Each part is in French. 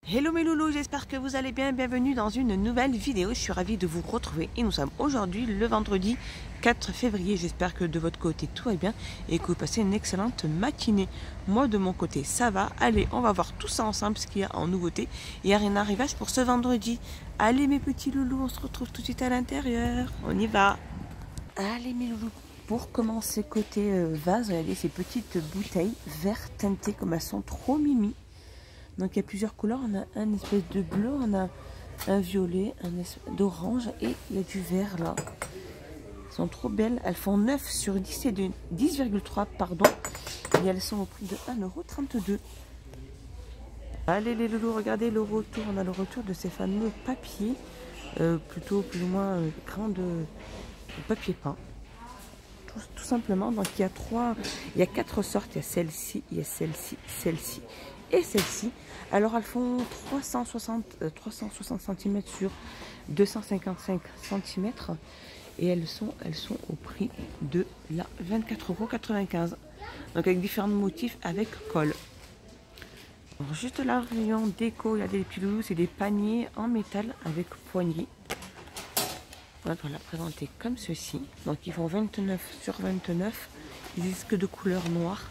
Hello mes loulous, j'espère que vous allez bien, bienvenue dans une nouvelle vidéo. Je suis ravie de vous retrouver et nous sommes aujourd'hui le vendredi 4 février. J'espère que de votre côté tout va bien et que vous passez une excellente matinée. Moi de mon côté ça va. Allez, on va voir tout ça ensemble, ce qu'il y a en nouveauté et un arrivage pour ce vendredi. Allez mes petits loulous, on se retrouve tout de suite à l'intérieur. On y va. Allez mes loulous. Pour commencer côté vase, regardez ces petites bouteilles vert teintées comme elles sont trop mimi. Donc il y a plusieurs couleurs, on a un espèce de bleu, on a un violet, un espèce d'orange et il y a du vert là. Elles sont trop belles, elles font 9 sur 10 et de 10,3 pardon. Et elles sont au prix de 1,32 €. Allez les loulous, regardez le retour, on a le retour de ces fameux papiers, plutôt plus ou moins grand de papier peint. Tout simplement, donc il y a 4 sortes, il y a celle-ci, il y a celle-ci, celle-ci et celle-ci. Alors elles font 360 cm sur 255 cm et elles sont au prix de la 24,95 €. Donc avec différents motifs avec colle. Alors, juste là, rayon déco, il y a des petits loulous, c'est des paniers en métal avec poignée. On va la présenter comme ceci. Donc ils font 29 sur 29. Ils n'existent que de couleur noire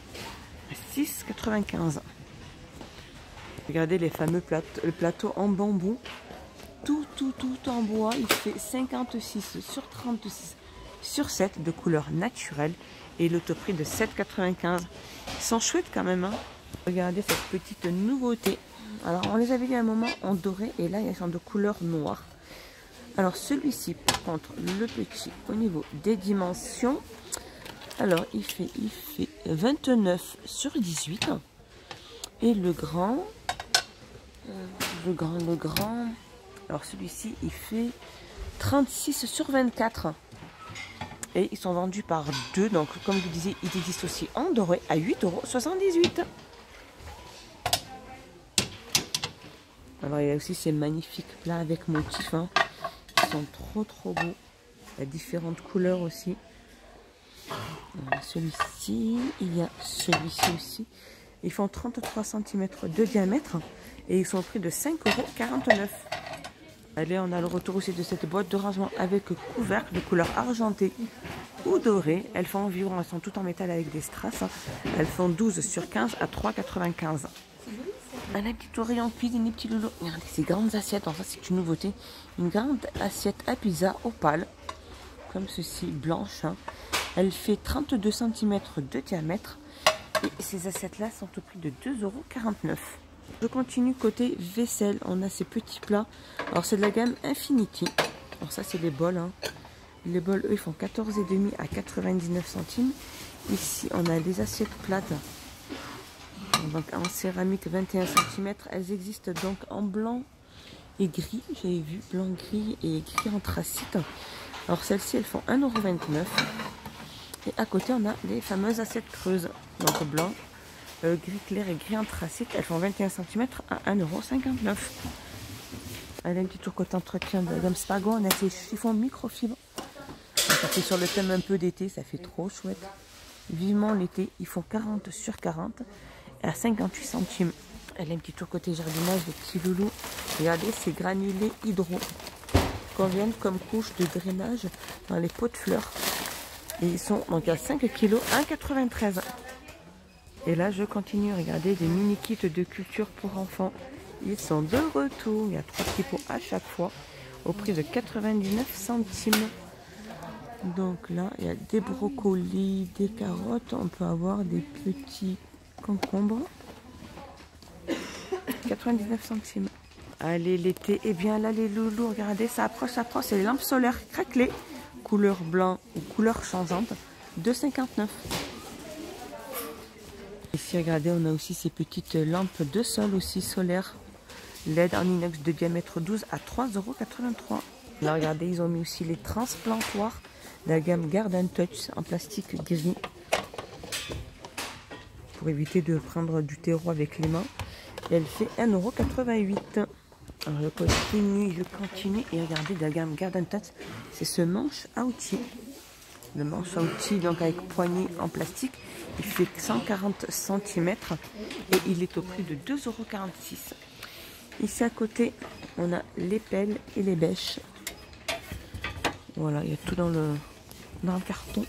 à 6,95 €. Regardez les fameux le plateau en bambou. Tout en bois. Il fait 56 sur 36 sur 7 de couleur naturelle. Et l'autoprix de 7,95 €. Ils sont chouettes quand même. Hein. Regardez cette petite nouveauté. Alors on les avait dit à un moment en doré. Et là ils sont de couleur noire. Alors celui-ci par contre le petit au niveau des dimensions, alors il fait 29 sur 18 et le grand, alors celui-ci il fait 36 sur 24 et ils sont vendus par 2, donc comme je vous disais il existe aussi en doré à 8,78 €. Alors il y a aussi ces magnifiques plats avec motifs, hein. Sont trop beaux. Il y a différentes couleurs aussi. Celui-ci, il y a celui-ci aussi. Ils font 33 cm de diamètre et ils sont au prix de 5,49 €. Allez, on a le retour aussi de cette boîte de rangement avec couvercle de couleur argentée ou dorée. Elles font environ, elles sont toutes en métal avec des strass. Elles font 12 sur 15 à 3,95 €. Un petit rayon cuisine, des petits loulous. Regardez ces grandes assiettes, enfin c'est une nouveauté. Une grande assiette à pizza opale, comme ceci, blanche. Hein. Elle fait 32 cm de diamètre. Et ces assiettes-là sont au prix de 2,49 €. Je continue côté vaisselle. On a ces petits plats. Alors c'est de la gamme Infinity. Alors ça c'est les bols. Hein. Les bols, eux, ils font 14,5 à 99 centimes. Ici, on a des assiettes plates. Donc en céramique 21 cm, elles existent donc en blanc et gris, j'avais vu blanc gris et gris anthracite. Alors celles-ci elles font 1,29 € et à côté on a les fameuses assiettes creuses, donc blanc, gris clair et gris anthracite, elles font 21 cm à 1,59 €. Allez, un petit tour côté entretien de gamme Spago, on a ces chiffons microfibre. Ça fait sur le thème un peu d'été, ça fait trop chouette. Vivement l'été, ils font 40 sur 40 à 58 centimes. Elle a un petit tour côté jardinage, les petits loulous. Regardez ces granulés hydro qui conviennent comme couche de drainage dans les pots de fleurs. Et ils sont donc à 5 kg, 1,93 €. Et là je continue, regardez des mini kits de culture pour enfants. Ils sont de retour, il y a 3 petits pots à chaque fois au prix de 99 centimes. Donc là il y a des brocolis, des carottes, on peut avoir des petits concombre, 99 centimes. Allez l'été, et bien là les loulous, regardez ça approche, c'est les lampes solaires craquelées, couleur blanc ou couleur changeante, 2,59 €. Ici regardez, on a aussi ces petites lampes de sol aussi solaires, LED en inox de diamètre 12 à 3,83 €. Là regardez, ils ont mis aussi les transplantoirs de la gamme Garden Touch en plastique gris, pour éviter de prendre du terreau avec les mains. Et elle fait 1,88 €. Alors je continue et regardez de la gamme Garden Touch, c'est ce manche à outils. Le manche à outils donc avec poignée en plastique, il fait 140 cm et il est au prix de 2,46 €. Ici à côté, on a les pelles et les bêches. Voilà, il y a tout dans le carton.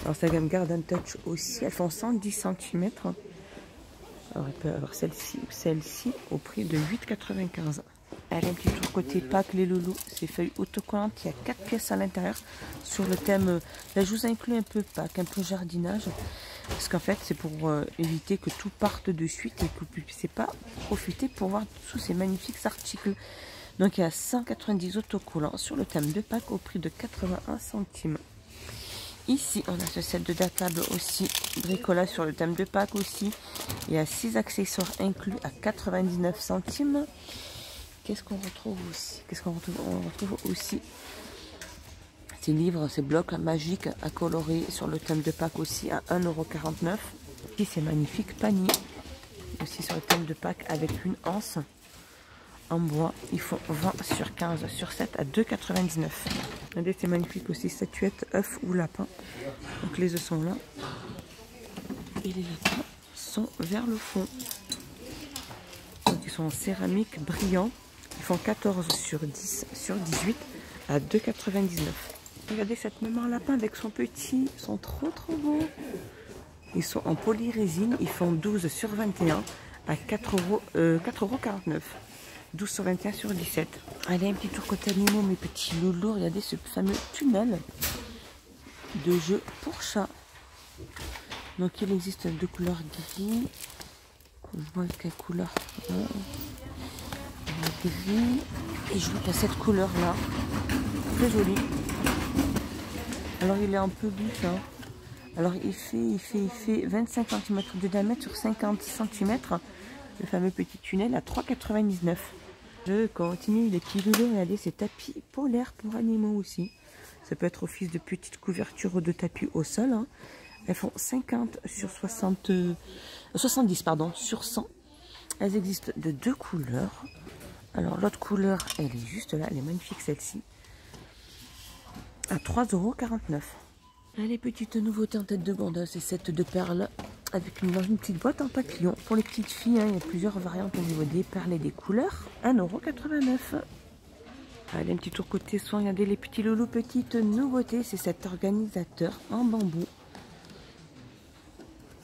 Alors, c'est la gamme Garden Touch aussi. Elles font 110 cm. Alors, il peut y avoir celle-ci ou celle-ci au prix de 8,95 €. Allez, un petit tour côté Pâques, les loulous. Ces feuilles autocollantes. Il y a 4 pièces à l'intérieur sur le thème. Là, je vous inclus un peu Pâques, un peu jardinage. Parce qu'en fait, c'est pour éviter que tout parte de suite et que vous ne puissiez pas profiter pour voir tous ces magnifiques articles. Donc, il y a 190 autocollants sur le thème de Pâques au prix de 81 centimes. Ici, on a ce set de table aussi, bricolage sur le thème de Pâques aussi. Il y a 6 accessoires inclus à 99 centimes. Qu'est-ce qu'on retrouve aussi? On retrouve aussi ces livres, ces blocs magiques à colorer sur le thème de Pâques aussi à 1,49 €. Ici, ces magnifiques paniers aussi sur le thème de Pâques avec une anse en bois. Ils font 20 sur 15 sur 7 à 2,99 €. Regardez, c'est magnifique aussi, statuettes, œufs ou lapins. Donc les œufs sont là. Et les lapins sont vers le fond. Donc ils sont en céramique brillant. Ils font 14 sur 10 sur 18 à 2,99 €. Regardez cette maman lapin avec son petit. Ils sont trop beaux. Ils sont en polyrésine. Ils font 12 sur 21 à 4,49 €. 12 sur 21 sur 17. Allez, un petit tour côté animaux, mes petits loulous. Regardez ce fameux tunnel de jeu pour chat. Donc il existe deux couleurs gris. Je vois quelle couleur. Gris. Et je vois qu'il y a cette couleur là. Très jolie. Alors il est un peu vif. Hein. Alors il fait 25 cm de diamètre sur 50 cm. Le fameux petit tunnel à 3,99 €. Je continue les petits loulous. Regardez ces tapis polaires pour animaux aussi. Ça peut être office de petites couvertures de tapis au sol. Hein. Elles font 50 sur 70 sur 100. Elles existent de deux couleurs. Alors l'autre couleur, elle est juste là. Elle est magnifique celle-ci. À 3,49 €. Les petites nouveautés en tête de gondole, c'est cette de perles avec dans une petite boîte en papillon. Pour les petites filles, hein, il y a plusieurs variantes au niveau des perles et des couleurs. 1,89 €. Allez, un petit tour côté soin. Regardez les petits loulous, petite nouveauté, c'est cet organisateur en bambou.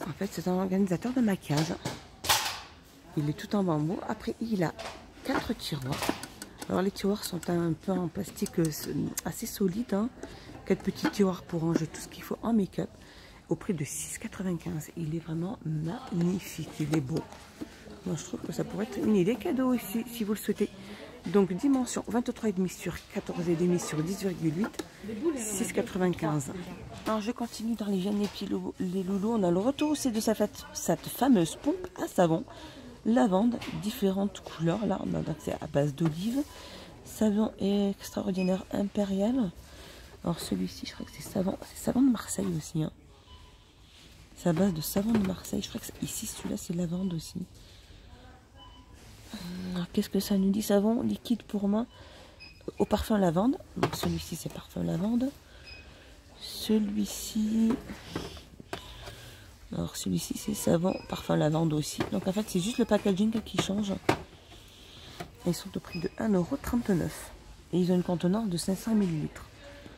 En fait, c'est un organisateur de maquillage. Il est tout en bambou. Après, il a 4 tiroirs. Alors, les tiroirs sont un peu en plastique assez solide. Hein. 4 petits tiroirs pour ranger tout ce qu'il faut en make-up. Au prix de 6,95 €. Il est vraiment magnifique. Il est beau. Moi, je trouve que ça pourrait être une idée cadeau ici, si vous le souhaitez. Donc, dimension 23,5 sur 14,5 sur 10,8. 6,95 €. Alors, je continue dans les jeunes les loulous. On a le retour aussi de cette fameuse pompe à savon. Lavande, différentes couleurs. Là, on a c'est à base d'olive. Savon extraordinaire impérial. Alors, celui-ci, je crois que c'est savon de Marseille aussi. Hein. C'est à base de savon de Marseille. Je crois que ici, celui-là, c'est lavande aussi. Alors, qu'est-ce que ça nous dit? Savon liquide pour main au parfum lavande. Donc, celui-ci, c'est parfum lavande. Celui-ci... Alors, celui-ci, c'est savon parfum lavande aussi. Donc, en fait, c'est juste le packaging qui change. Ils sont au prix de 1,39 €. Et ils ont une contenance de 500 ml.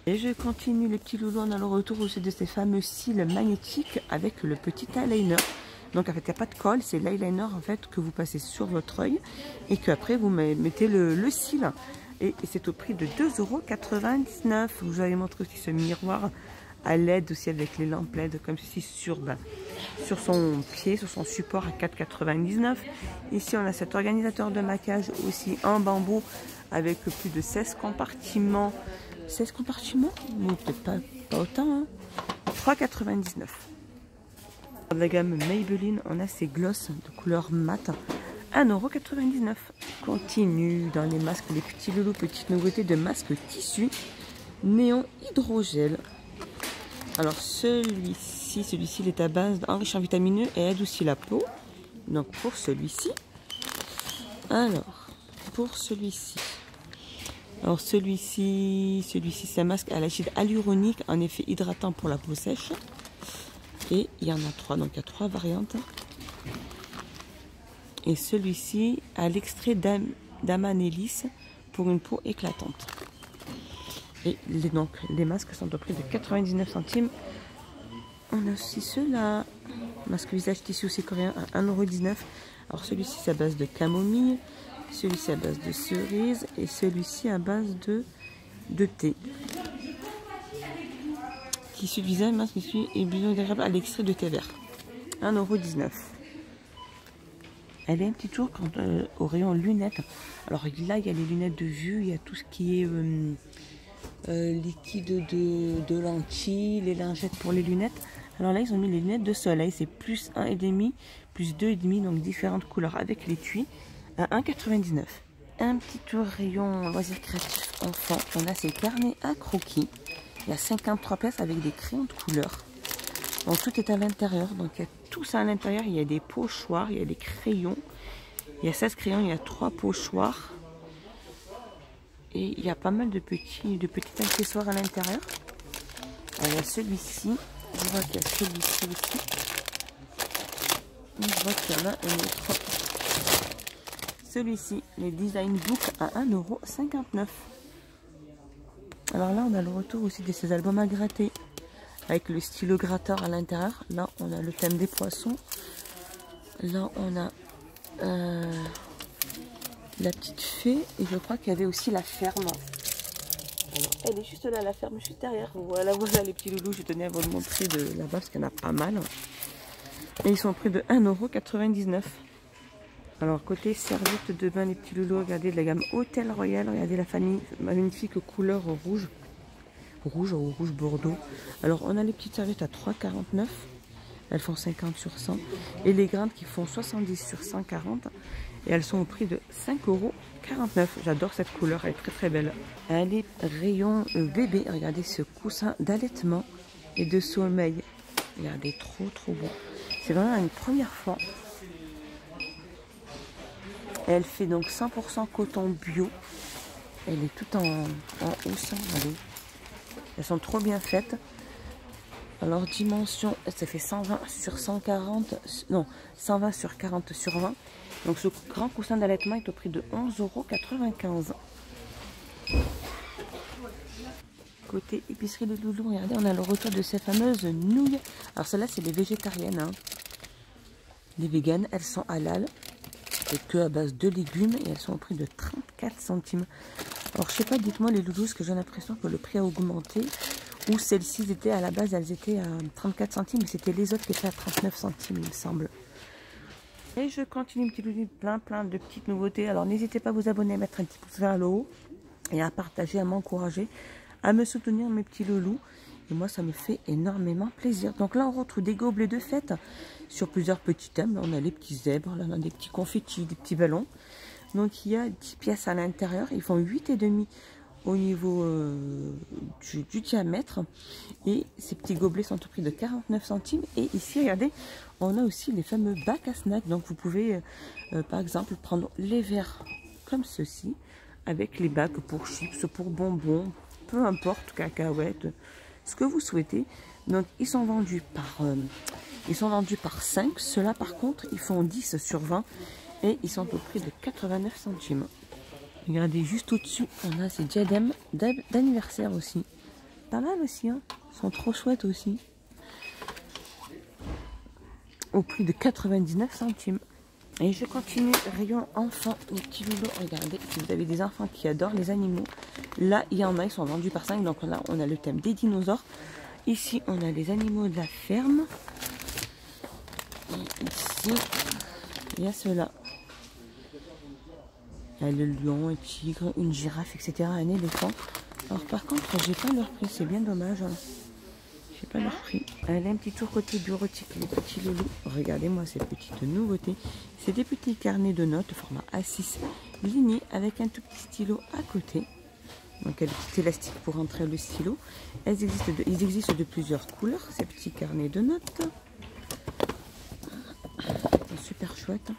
Et je continue les petits loulous. On a le retour aussi de ces fameux cils magnétiques avec le petit eyeliner. Donc en fait, il n'y a pas de colle, c'est l'eyeliner en fait que vous passez sur votre œil et qu'après vous mettez le cil. Et c'est au prix de 2,99 €. Vous avez montré aussi ce miroir à LED aussi avec les lampes LED comme ceci sur son pied, sur son support à 4,99 €. Ici, on a cet organisateur de maquillage aussi en bambou avec plus de 16 compartiments. 16 compartiments? Mais peut-être pas autant. Hein. 3,99 €. De la gamme Maybelline, on a ces glosses de couleur mat. 1,99 €. Continue dans les masques, les petits loulous, petite nouveauté de masque tissu néon hydrogel. Alors celui-ci, il est à base enrichi en vitamine E et adoucit la peau. Donc pour celui-ci, alors celui-ci, c'est un masque à l'acide hyaluronique en effet hydratant pour la peau sèche. Et il y en a 3, donc il y a 3 variantes. Et celui-ci à l'extrait d'amanellis pour une peau éclatante. Et donc les masques sont au prix de 99 centimes. On a aussi ceux-là. Masque visage tissu aussi coréen à 1,19 €. Alors celui-ci c'est à base de camomille, celui-ci à base de cerise et celui-ci à base de thé. Tissu de visage, masque tissu et biodégradable à l'extrait de thé vert. 1,19 €. Elle est un petit tour au rayon lunettes. Alors là il y a les lunettes de vue, il y a tout ce qui est liquide de lentilles, les lingettes pour les lunettes. Alors là ils ont mis les lunettes de soleil, c'est plus 1,5, plus 2,5, donc différentes couleurs avec l'étui à 1,99 €. Un petit tour rayon loisirs créatifs enfants. On a ces carnets à croquis. Il y a 53 pièces avec des crayons de couleur. Donc tout est à l'intérieur, donc il y a tout ça à l'intérieur. Il y a des pochoirs, il y a des crayons. Il y a 16 crayons, il y a 3 pochoirs. Et il y a pas mal de petits accessoires à l'intérieur. Il y a celui-ci. Je vois qu'il y a celui-ci aussi. Et je vois qu'il y en a un autre. Celui-ci, les Design Book à 1,59 €. Alors là, on a le retour aussi de ces albums à gratter. Avec le stylo gratteur à l'intérieur. Là, on a le thème des poissons. Là, on a la petite fée. Et je crois qu'il y avait aussi la ferme. Alors, elle est juste là, la ferme, juste derrière. Voilà, voilà les petits loulous. Je tenais à vous le montrer de là-bas parce qu'il y en a pas mal. Et ils sont au prix de 1,99 €. Alors, côté serviette de bain, les petits loulous, regardez de la gamme Hôtel Royal. Regardez la magnifique couleur rouge. Rouge ou rouge bordeaux. Alors, on a les petites serviettes à 3,49 €. Elles font 50 sur 100. Et les grandes qui font 70 sur 140. Et elles sont au prix de 5,49 €. J'adore cette couleur, elle est très très belle. Allez, rayon bébé. Regardez ce coussin d'allaitement et de sommeil. Regardez, trop trop beau. C'est vraiment une première fois. Elle fait donc 100% coton bio. Elle est toute en housse. Regardez. Elles sont trop bien faites. Alors dimension, ça fait 120 sur 140, non, 120 sur 40 sur 20. Donc ce grand coussin d'allaitement est au prix de 11,95 €. Côté épicerie de loulou, regardez, on a le retour de ces fameuses nouilles. Alors celles-là, c'est les végétariennes. Hein. Les véganes, elles sont halal et que à base de légumes et elles sont au prix de 34 centimes. Alors je sais pas, dites-moi les loulous, parce que j'ai l'impression que le prix a augmenté. Ou celles-ci étaient à la base, elles étaient à 34 centimes, mais c'était les autres qui étaient à 39 centimes, il me semble. Et je continue, petit loulou, plein de petites nouveautés. Alors n'hésitez pas à vous abonner, à mettre un petit pouce vers le haut et à partager, à m'encourager, à me soutenir mes petits loulous. Et moi, ça me fait énormément plaisir. Donc là, on retrouve des gobelets de fête sur plusieurs petits thèmes. Là, on a les petits zèbres, là, on a des petits confettis, des petits ballons. Donc il y a 10 pièces à l'intérieur. Ils font 8,5 au niveau du diamètre. Et ces petits gobelets sont au prix de 49 centimes. Et ici, regardez, on a aussi les fameux bacs à snacks. Donc vous pouvez, par exemple, prendre les verres comme ceci, avec les bacs pour chips, pour bonbons, peu importe, cacahuètes, ce que vous souhaitez. Donc ils sont vendus par 5. Ceux-là, par contre, ils font 10 sur 20. Et ils sont au prix de 89 centimes. Regardez, juste au-dessus, on a ces diadèmes d'anniversaire aussi. Pas mal aussi, hein. Ils sont trop chouettes aussi. Au prix de 99 centimes. Et je continue, rayon enfants, les petits loulous. Regardez, si vous avez des enfants qui adorent les animaux, là, il y en a, ils sont vendus par 5. Donc là, on a le thème des dinosaures. Ici, on a les animaux de la ferme. Et ici, il y a ceux-là. Il y a le lion, un tigre, une girafe, etc. Un éléphant. Alors par contre, j'ai pas leur prix, c'est bien dommage. Hein. J'ai pas leur prix. Allez, un petit tour côté bureautique, les petits loulous. Regardez-moi ces petites nouveautés. C'est des petits carnets de notes, format A6 ligné, avec un tout petit stylo à côté. Donc il y a des petits élastiques pour entrer le stylo. Ils existent de plusieurs couleurs, ces petits carnets de notes. Super chouette.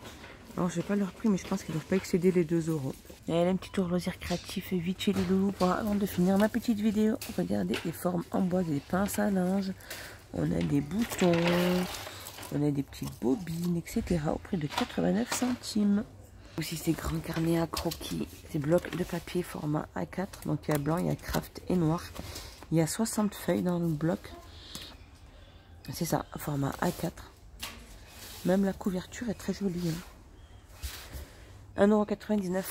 Alors je n'ai pas leur prix, mais je pense qu'ils ne doivent pas excéder les 2 €. Et un petit tour loisir créatif vite chez les loulous avant de finir ma petite vidéo. Regardez les formes en bois, des pinces à linge. On a des boutons. On a des petites bobines, etc. au prix de 89 centimes. Aussi ces grands carnets à croquis, ces blocs de papier format A4. Donc il y a blanc, il y a craft et noir. Il y a 60 feuilles dans le bloc. C'est ça, format A4. Même la couverture est très jolie. Hein. 1,99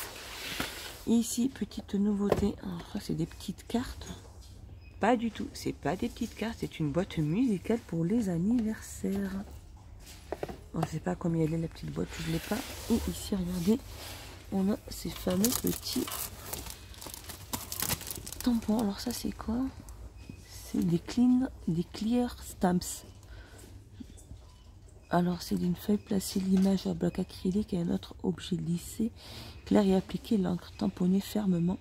€. Et ici, petite nouveauté. Alors, ça, c'est des petites cartes. Pas du tout. C'est pas des petites cartes. C'est une boîte musicale pour les anniversaires. On ne sait pas combien elle est la petite boîte. Je ne l'ai pas. Et ici, regardez. On a ces fameux petits tampons. Alors, ça, c'est quoi? C'est des clear stamps. Alors, c'est d'une feuille placée l'image à bloc acrylique et un autre objet lissé, clair et appliqué l'encre tamponnée fermement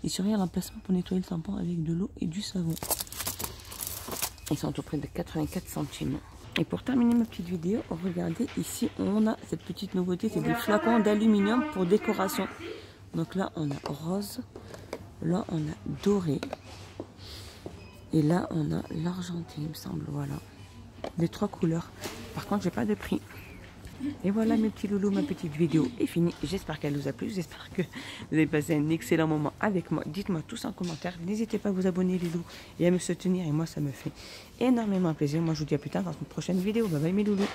et surveiller l'emplacement pour nettoyer le tampon avec de l'eau et du savon. Ils sont au prix de 84 centimes. Et pour terminer ma petite vidéo, regardez ici, on a cette petite nouveauté, c'est des flacons d'aluminium pour décoration. Donc là, on a rose, là, on a doré, et là, on a l'argenté, il me semble, voilà. Les 3 couleurs. Par contre, j'ai pas de prix. Et voilà mes petits loulous, ma petite vidéo est finie. J'espère qu'elle vous a plu. J'espère que vous avez passé un excellent moment avec moi. Dites-moi tous en commentaire. N'hésitez pas à vous abonner les loulous et à me soutenir. Et moi, ça me fait énormément plaisir. Moi, je vous dis à plus tard dans une prochaine vidéo. Bye bye mes loulous.